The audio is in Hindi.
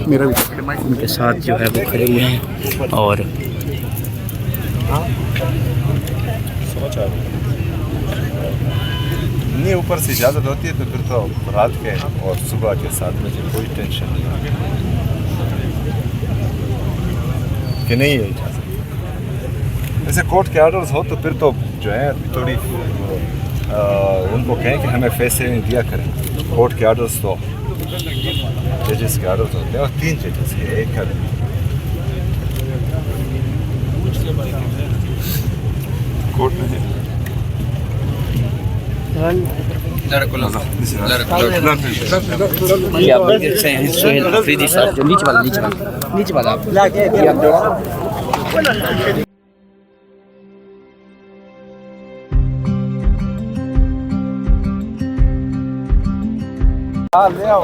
मेरा भी उनके साथ जो है वो खड़े हुए हैं और नहीं ऊपर से इजाज़त होती है तो फिर तो रात के और सुबह के 7 बजे कोई टेंशन नहीं कि नहीं है इजाज़त। जैसे कोर्ट के ऑर्डर्स हो तो फिर तो जो है थोड़ी उनको कहें कि हमें पैसे नहीं दिया करें। कोर्ट के ऑर्डर्स तो जजेस के ऑर्डर्स होते हैं और 3 जजेस के एक का कोर्ट में सोहेल अफरीदी साहब जो नीचे वाला आप ले आओ।